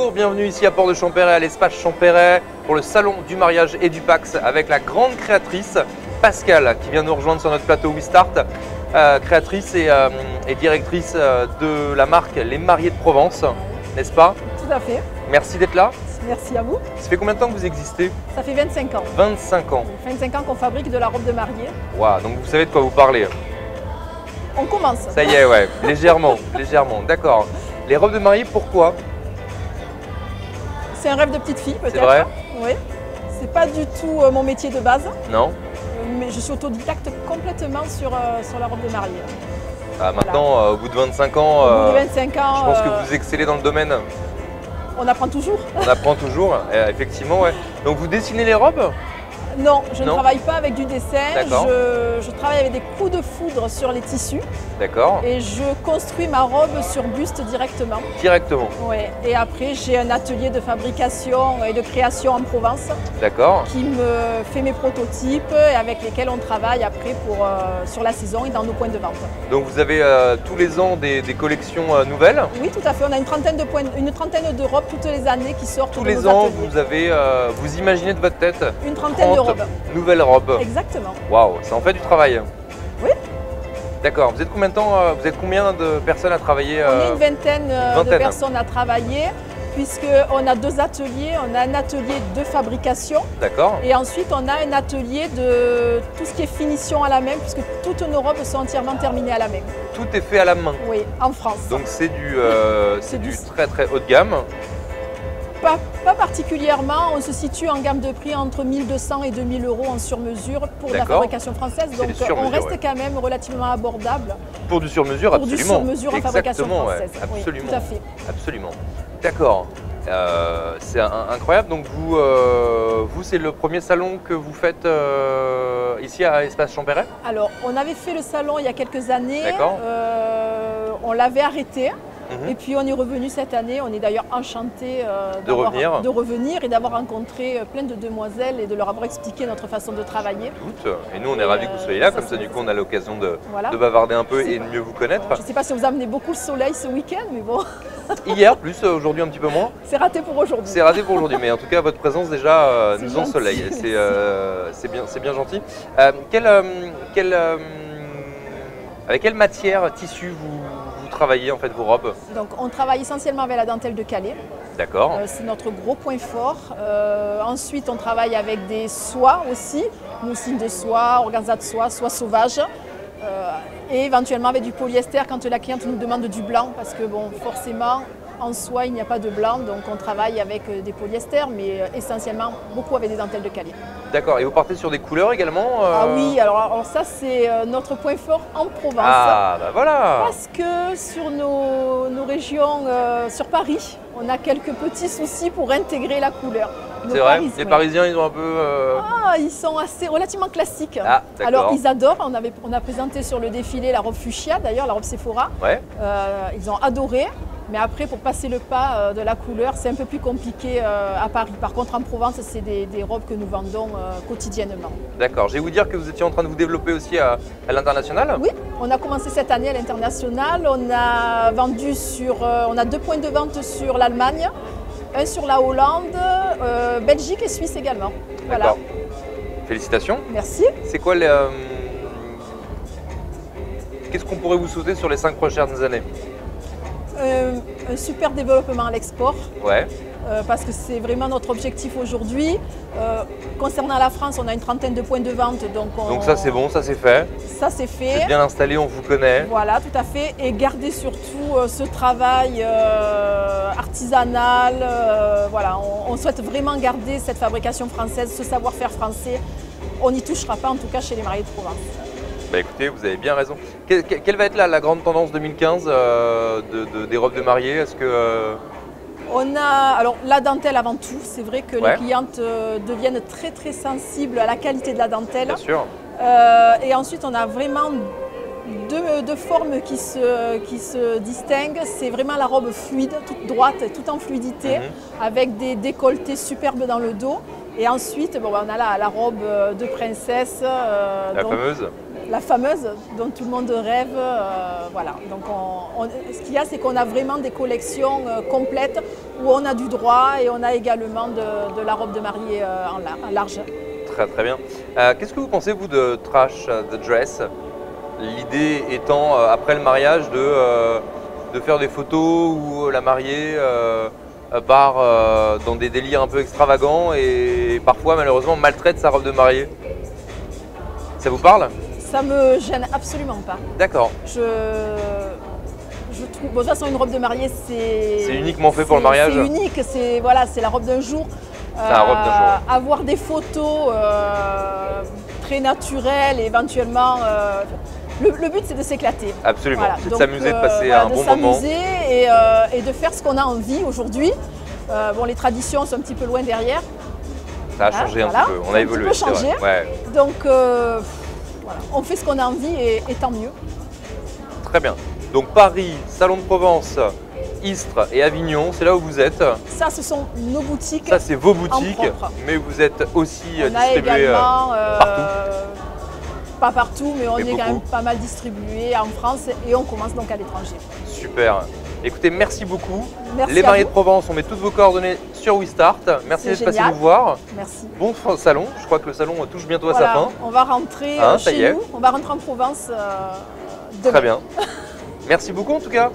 Bonjour, bienvenue ici à Port de Champéret, à l'espace Champéret pour le salon du mariage et du Pax avec la grande créatrice Pascale qui vient nous rejoindre sur notre plateau WeStart, créatrice et directrice de la marque Les Mariés de Provence, n'est-ce pas? Tout à fait. Merci d'être là. Merci à vous. Ça fait combien de temps que vous existez? Ça fait 25 ans. 25 ans. 25 ans qu'on fabrique de la robe de mariée. Waouh, donc vous savez de quoi vous parlez. On commence. Ça y est, ouais, légèrement, légèrement, d'accord. Les robes de mariée, pourquoi? C'est un rêve de petite fille peut-être. C'est vrai? Oui. C'est pas du tout mon métier de base. Non? Mais je suis autodidacte complètement sur la robe de mariée. Ah, maintenant, voilà. au bout de 25 ans, au bout de 25 ans, je pense que vous excellez dans le domaine. On apprend toujours. On apprend toujours, effectivement, ouais. Donc vous dessinez les robes? Non, je ne travaille pas avec du dessin. Je travaille avec des coups de foudre sur les tissus. D'accord. Et je construis ma robe sur buste directement. Directement? Oui. Et après, j'ai un atelier de fabrication et de création en Provence. D'accord. Qui me fait mes prototypes et avec lesquels on travaille après sur la saison et dans nos points de vente. Donc vous avez tous les ans des collections nouvelles? Oui, tout à fait. On a une trentaine de robes toutes les années qui sortent. Tous les ans, vous imaginez de votre tête une trentaine de robes. Nouvelles robes. Exactement. Waouh, ça en fait du travail. Oui. D'accord. Vous êtes combien de temps, vous êtes combien de personnes à travailler? On est une vingtaine de personnes à travailler, puisqu'on a deux ateliers. On a un atelier de fabrication. D'accord. Et ensuite, on a un atelier de tout ce qui est finition à la main, puisque toutes nos robes sont entièrement terminées à la main. Tout est fait à la main? Oui, en France. Donc c'est du très très haut de gamme? Pas particulièrement, on se situe en gamme de prix entre 1200 et 2000 euros en sur-mesure pour la fabrication française, donc on reste quand même relativement abordable. Pour du sur-mesure, absolument. Pour du sur-mesure en fabrication française, ouais, absolument. Oui, tout à fait. Absolument. D'accord, c'est incroyable, donc vous c'est le premier salon que vous faites ici à Espace Champéret? Alors, on avait fait le salon il y a quelques années, on l'avait arrêté. Et puis on est revenu cette année, on est d'ailleurs enchanté de revenir et d'avoir rencontré plein de demoiselles et de leur avoir expliqué notre façon de travailler. Toutes. Et nous on est ravis que vous soyez là, comme ça du coup on a l'occasion de bavarder un peu et de mieux vous connaître. Je ne sais pas si vous amenez beaucoup le soleil ce week-end, mais bon. Hier plus, aujourd'hui un petit peu moins. C'est raté pour aujourd'hui. C'est raté pour aujourd'hui, mais en tout cas votre présence déjà nous ensoleille, c'est bien gentil. Avec quelle matière, tissu vous travaillez en fait vos robes? Donc on travaille essentiellement avec la dentelle de Calais. D'accord. C'est notre gros point fort. Ensuite on travaille avec des soies aussi, mousseline de soie, organza de soie, soie sauvage. Et éventuellement avec du polyester quand la cliente nous demande du blanc, parce que bon forcément en soie il n'y a pas de blanc, donc on travaille avec des polyesters, mais essentiellement beaucoup avec des dentelles de Calais. D'accord, et vous partez sur des couleurs également Ah oui, alors ça c'est notre point fort en Provence. Ah bah voilà. Parce que sur nos régions, sur Paris, on a quelques petits soucis pour intégrer la couleur. C'est vrai, les Parisiens ils ont un peu… Ah, ils sont relativement classiques. Ah, alors ils adorent, on a présenté sur le défilé la robe fuchsia d'ailleurs, la robe Sephora. Ouais. Ils ont adoré. Mais après, pour passer le pas de la couleur, c'est un peu plus compliqué à Paris. Par contre, en Provence, c'est des robes que nous vendons quotidieusement. D'accord. Je vais vous dire que vous étiez en train de vous développer aussi à l'international? Oui, on a commencé cette année à l'international. On a vendu on a 2 points de vente sur l'Allemagne, un sur la Hollande, Belgique et Suisse également. Voilà. Félicitations. Merci. C'est quoi qu'est-ce qu'on pourrait vous souhaiter sur les 5 prochaines années? Un super développement à l'export, parce que c'est vraiment notre objectif aujourd'hui. Concernant la France, on a une trentaine de points de vente. Donc ça c'est bon, ça c'est fait. Ça c'est fait. Vous êtes bien installé, on vous connaît. Voilà, tout à fait. Et garder surtout ce travail artisanal. Voilà, on souhaite vraiment garder cette fabrication française, ce savoir-faire français. On n'y touchera pas, en tout cas chez les Mariés de Provence. Bah écoutez, vous avez bien raison. Quelle va être la grande tendance 2015 des robes de mariée? Est-ce que on a alors la dentelle avant tout. C'est vrai que les clientes deviennent très très sensibles à la qualité de la dentelle. Bien sûr. Et ensuite, on a vraiment deux formes qui se distinguent. C'est vraiment la robe fluide, toute droite, tout en fluidité, avec des décolletés superbes dans le dos. Et ensuite, bon, on a la robe de princesse. La fameuse dont tout le monde rêve. Voilà. Donc ce qu'il y a, c'est qu'on a vraiment des collections complètes où on a du droit et on a également de la robe de mariée en large. Très très bien. Qu'est-ce que vous pensez vous de Trash the Dress? L'idée étant après le mariage de faire des photos où la mariée part dans des délires un peu extravagants et parfois malheureusement maltraite sa robe de mariée. Ça vous parle? Ça me gêne absolument pas. D'accord. Je trouve, bon, de toute façon, une robe de mariée, c'est uniquement fait pour le mariage. C'est unique, c'est voilà, c'est la robe d'un jour. C'est la robe d'un jour. Avoir des photos très naturelles, éventuellement. Le but, c'est de s'éclater. Absolument. Voilà. C'est de s'amuser, de passer un bon moment. De s'amuser et de faire ce qu'on a envie aujourd'hui. Bon, les traditions sont un petit peu loin derrière. Ça a changé un petit peu. On a évolué. Un petit peu changé. Ouais. Donc, voilà. On fait ce qu'on a envie et tant mieux. Très bien. Donc Paris, Salon de Provence, Istres et Avignon, c'est là où vous êtes. Ça, ce sont nos boutiques. Ça, c'est vos boutiques, mais vous êtes aussi distribués partout. Pas partout, mais on est beaucoup. quand même pas mal distribués en France et on commence donc à l'étranger. Super. Écoutez, merci beaucoup. Merci Les mariés de Provence, on met toutes vos coordonnées sur WeStart. Merci d'être passé nous voir. Merci. Bon salon. Je crois que le salon touche bientôt à sa fin. On va rentrer chez nous. On va rentrer en Provence demain. Très bien. Merci beaucoup en tout cas.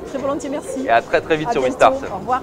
Très volontiers, merci. Et à très très vite à sur bientôt. WeStart. Au revoir.